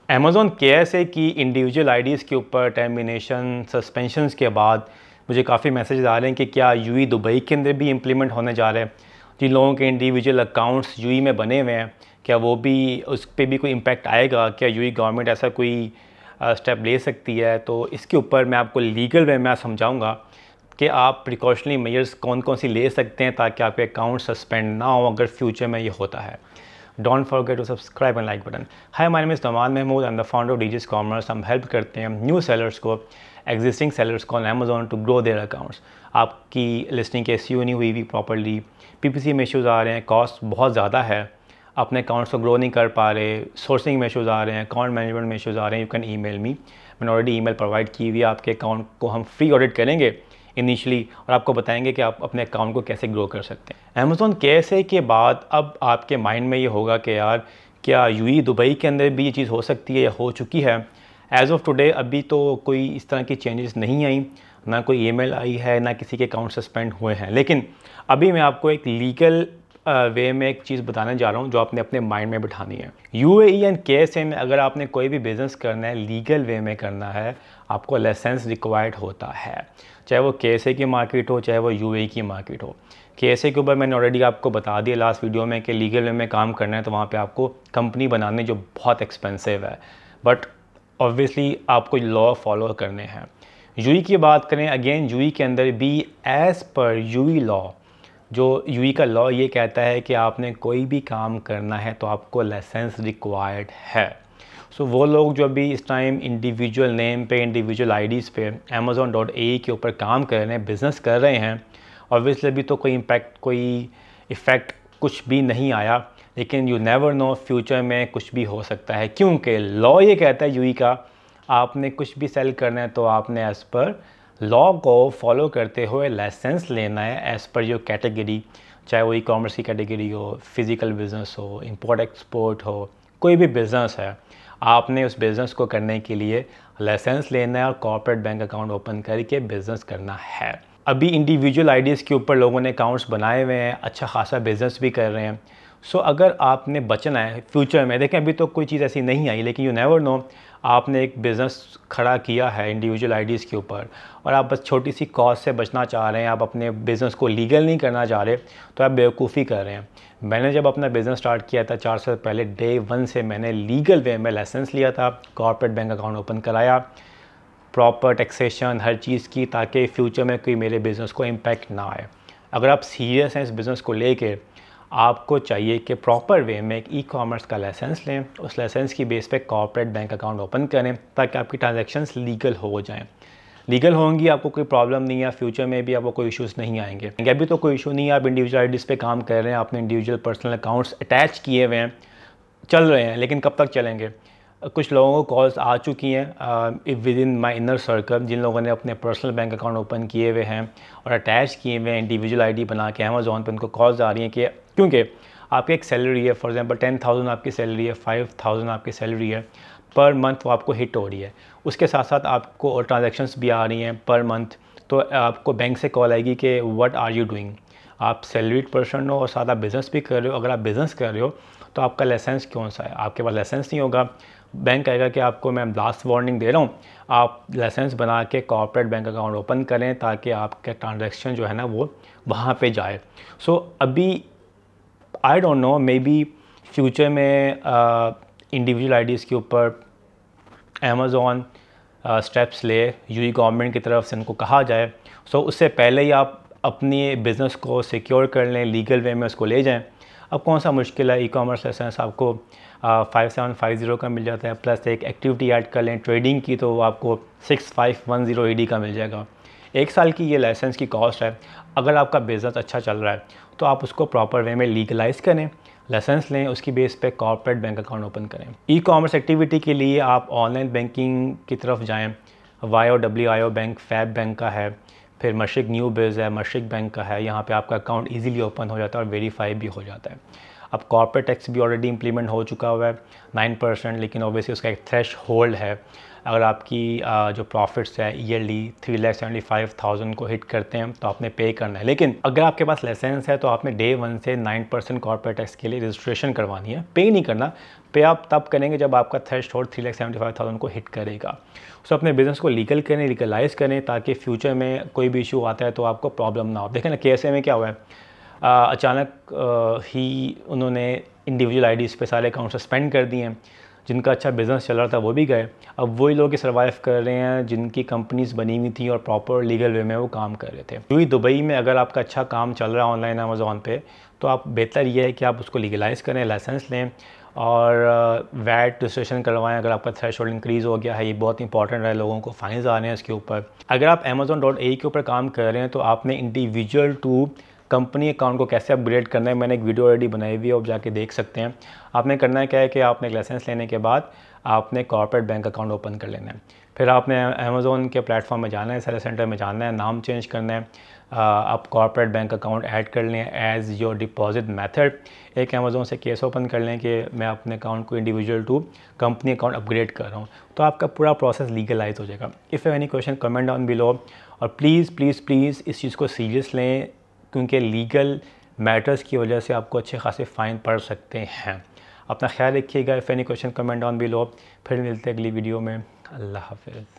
Amazon KSA की individual IDs के ऊपर टर्मिनेशन सस्पेंशंस के बाद मुझे काफ़ी मैसेज आ रहे हैं कि क्या यूई दुबई के अंदर भी इम्प्लीमेंट होने जा रहे हैं। जिन लोगों के इंडिविजुअल अकाउंट्स यूई में बने हुए हैं, क्या वो भी उस पर भी कोई इम्पैक्ट आएगा? क्या यूई गवर्नमेंट ऐसा कोई स्टेप ले सकती है? तो इसके ऊपर मैं आपको लीगल वे में समझाऊँगा कि आप प्रिकॉशनरी मेजर्स कौन कौन सी ले सकते हैं ताकि आपके अकाउंट सस्पेंड ना हो अगर फ्यूचर में ये होता है। Don't forget to subscribe and like button. Hi, my name is Naman Mahmood. I'm the founder of DG's Commerce. हम हेल्प करते हैं न्यू सेलर्स को, एग्जिस्टिंग सेलर्स को Amazon to grow their accounts. आपकी लिस्टिंग के SEO नहीं हुई properly, PPC में इशूज़ आ रहे हैं, कॉस्ट बहुत ज़्यादा है, अपने अकाउंट्स को ग्रो नहीं कर पा रहे, सोर्सिंग में इशूज़ आ रहे हैं, अकाउंट मैनेजमेंट में इशूज़ आ रहे हैं, यू कैन ईमेल मी। मैंने ऑलरेडी ईमेल प्रोवाइड की हुई है। आपके अकाउंट को हम फ्री ऑडिट करेंगे इनिशियली और आपको बताएंगे कि आप अपने अकाउंट को कैसे ग्रो कर सकते हैं। अमेज़ॉन केएसए के बाद अब आपके माइंड में ये होगा कि यार क्या यूई दुबई के अंदर भी ये चीज़ हो सकती है या हो चुकी है। एज़ ऑफ टुडे अभी तो कोई इस तरह की चेंजेस नहीं आई, ना कोई ईमेल आई है, ना किसी के अकाउंट सस्पेंड हुए हैं। लेकिन अभी मैं आपको एक लीगल वे में एक चीज़ बताने जा रहा हूँ जो आपने अपने माइंड में बिठानी है। यूएई एंड केएसए में अगर आपने कोई भी बिज़नेस करना है, लीगल वे में करना है, आपको लाइसेंस रिक्वायर्ड होता है, चाहे वो केएसए की मार्केट हो, चाहे वो यूएई की मार्केट हो। केएसए के ऊपर मैंने ऑलरेडी आपको बता दिया लास्ट वीडियो में कि लीगल वे में काम करना है तो वहाँ पे आपको कंपनी बनाने जो बहुत एक्सपेंसिव है, बट ऑब्वियसली आपको लॉ फॉलो करने हैं। यूई की बात करें, अगेन यूई के अंदर भी एज़ पर यूई लॉ, जो यूई का लॉ ये कहता है कि आपने कोई भी काम करना है तो आपको लाइसेंस रिक्वायर्ड है। सो वो लोग जो अभी इस टाइम इंडिविजुअल नेम पे, इंडिविजुअल आईडीज़ पे amazon.ae के ऊपर काम कर रहे हैं, बिज़नेस कर रहे हैं, ऑब्वियसली अभी तो कोई इम्पैक्ट, कोई इफ़ेक्ट कुछ भी नहीं आया, लेकिन यू नेवर नो फ्यूचर में कुछ भी हो सकता है, क्योंकि लॉ ये कहता है यूई का, आपने कुछ भी सेल करना है तो आपने एज़ पर लॉ को फॉलो करते हुए लाइसेंस लेना है एज़ पर योर कैटेगरी, चाहे वो ई-कॉमर्स की कैटेगरी हो, फिज़िकल बिज़नेस हो, इंपोर्ट एक्सपोर्ट हो, कोई भी बिज़नेस है, आपने उस बिज़नेस को करने के लिए लाइसेंस लेना है और कॉर्पोरेट बैंक अकाउंट ओपन करके बिज़नेस करना है। अभी इंडिविजुअल आईडीज़ के ऊपर लोगों ने अकाउंट्स बनाए हुए हैं, अच्छा खासा बिज़नेस भी कर रहे हैं। सो अगर आपने बचना है फ्यूचर में, देखें अभी तो कोई चीज़ ऐसी नहीं आई, लेकिन यू नेवर नो, आपने एक बिज़नेस खड़ा किया है इंडिविजुअल आईडीज़ के ऊपर और आप बस छोटी सी कॉस्ट से बचना चाह रहे हैं, आप अपने बिज़नेस को लीगल नहीं करना चाह रहे, तो आप बेवकूफ़ी कर रहे हैं। मैंने जब अपना बिज़नेस स्टार्ट किया था 4 साल पहले, डे 1 से मैंने लीगल वे में लाइसेंस लिया था, कॉर्पोरेट बैंक अकाउंट ओपन कराया, प्रॉपर टैक्सेशन हर चीज़ की, ताकि फ्यूचर में कोई मेरे बिज़नेस को इम्पैक्ट ना आए। अगर आप सीरियस हैं इस बिज़नेस को लेके, आपको चाहिए कि प्रॉपर वे में एक ई-कॉमर्स का लाइसेंस लें, उस लाइसेंस की बेस पे कॉर्पोरेट बैंक अकाउंट ओपन करें ताकि आपकी ट्रांजैक्शंस लीगल हो जाएं। लीगल होंगी, आपको कोई प्रॉब्लम नहीं है, फ्यूचर में भी आपको कोई इश्यूज़ नहीं आएंगे। अभी तो कोई इशू नहीं है, आप इंडिविजुअल आईडीज़ पे काम कर रहे हैं, आपने इंडिविजुअल पर्सनल अकाउंट्स अटैच किए हुए हैं, चल रहे हैं, लेकिन कब तक चलेंगे? कुछ लोगों को कॉल्स आ चुकी हैं within my inner circle, जिन लोगों ने अपने पर्सनल बैंक अकाउंट ओपन किए हुए हैं और अटैच किए हुए हैं इंडिविजुअल आईडी बना के अमेज़ॉन पे, उनको कॉल्स आ रही हैं कि क्योंकि आपकी एक सैलरी है, फॉर एग्जांपल 10,000 आपकी सैलरी है, 5,000 आपकी सैलरी है, पर मंथ वो आपको हिट हो रही है, उसके साथ साथ आपको और ट्रांजेक्शन्स भी आ रही हैं पर मंथ, तो आपको बैंक से कॉल आएगी कि व्हाट आर यू डूइंग, आप सैलरीड पर्सन हो और साथ आप बिज़नेस भी कर रहे हो, अगर आप बिज़नेस कर रहे हो तो आपका लाइसेंस कौन सा है, आपके पास लाइसेंस नहीं होगा, बैंक कहेगा कि आपको मैं लास्ट वार्निंग दे रहा हूँ, आप लाइसेंस बना के कॉर्पोरेट बैंक अकाउंट ओपन करें ताकि आपके ट्रांजैक्शन जो है ना वो वहाँ पे जाए। सो अभी I don't know, may be future में इंडिविजुअल आईडीज़ के ऊपर अमेज़ॉन स्टेप्स ले, यूई गवर्नमेंट की तरफ से उनको कहा जाए, सो उससे पहले ही आप अपनी बिज़नेस को सिक्योर कर लें, लीगल वे में उसको ले जाएं। अब कौन सा मुश्किल है, ई-कॉमर्स लाइसेंस आपको 5750 का मिल जाता है, प्लस एक एक्टिविटी ऐड कर लें ट्रेडिंग की तो वो आपको 6510 ईडी का मिल जाएगा। 1 साल की ये लाइसेंस की कॉस्ट है। अगर आपका बिज़नेस अच्छा चल रहा है तो आप उसको प्रॉपर वे में लीगलाइज़ करें, लाइसेंस लें, उसकी बेस पे कॉर्पोरेट बैंक अकाउंट ओपन करें। ई-कॉमर्स एक्टिविटी के लिए आप ऑनलाइन बैंकिंग की तरफ जाएँ, YOWIO बैंक, फैब बैंक का है, फिर मशरिक न्यू बिज़ है, मशरिक बैंक का है, यहाँ पे आपका अकाउंट इजीली ओपन हो जाता है और वेरीफाई भी हो जाता है। अब कॉर्पोरेट टैक्स भी ऑलरेडी इंप्लीमेंट हो चुका हुआ है 9%, लेकिन ऑब्वियसली उसका एक थ्रेश होल्ड है। अगर आपकी जो प्रॉफिट्स है ईयरली 3,75,000 को हिट करते हैं तो आपने पे करना है। लेकिन अगर आपके पास लाइसेंस है तो आपने डे 1 से 9% कॉर्पोरेट टैक्स के लिए रजिस्ट्रेशन करवानी है, पे नहीं करना। पे आप तब करेंगे जब आपका थ्रेश होल्ड 3,75,000 को हिट करेगा। सो अपने बिज़नेस को लीगल करें, लीगलाइज़ करें, ताकि फ्यूचर में कोई भी इशू आता है तो आपको प्रॉब्लम ना हो। देखें ना KSA में क्या हुआ है, अचानक ही उन्होंने इंडिविजुअल आईडीज़ पे सारे अकाउंट सस्पेंड कर दिए हैं। जिनका अच्छा बिज़नेस चल रहा था वो भी गए। अब वही लोग सर्वाइव कर रहे हैं जिनकी कंपनीज़ बनी हुई थी और प्रॉपर लीगल वे में वो काम कर रहे थे। यूँ ही दुबई में अगर आपका अच्छा काम चल रहा है ऑनलाइन अमेज़ॉन पे, तो आप बेहतर ये है कि आप उसको लीगलाइज़ करें, लाइसेंस लें और वैट रजिस्ट्रेशन करवाएं। अगर आपका थ्रेशोल्ड इंक्रीज़ हो गया है, ये बहुत इंपॉर्टेंट है, लोगों को फाइन्स आ रहे हैं इसके ऊपर। अगर आप Amazon.ae के ऊपर काम कर रहे हैं तो आपने इंडिविजुअल टू कंपनी अकाउंट को कैसे अपग्रेड करना है, मैंने एक वीडियो ऑलरेडी बनाई हुई है, आप जाके देख सकते हैं। आपने करना है क्या है कि आपने एक लाइसेंस लेने के बाद आपने कॉर्पोरेट बैंक अकाउंट ओपन कर लेना है। फिर आपने अमेज़ॉन के प्लेटफॉर्म में जाना है, सेलर सेंटर में जाना है, नाम चेंज करना है, आप कॉर्पोरेट बैंक अकाउंट ऐड कर लें एज़ योर डिपॉजिट मेथड। एक अमेज़ॉन से केस ओपन कर लें कि मैं अपने अकाउंट को individual to company account upgrade कर रहा हूँ, तो आपका पूरा प्रोसेस लीगलाइज हो जाएगा। If any question comment down below, और प्लीज़ प्लीज़ प्लीज़ इस चीज़ को सीरियस लें, क्योंकि लीगल मैटर्स की वजह से आपको अच्छे खासे फ़ाइन पड़ सकते हैं। अपना ख्याल रखिएगा। If any question comment down below. फिर मिलते हैं अगली वीडियो में। अल्लाह हाफ़िज़।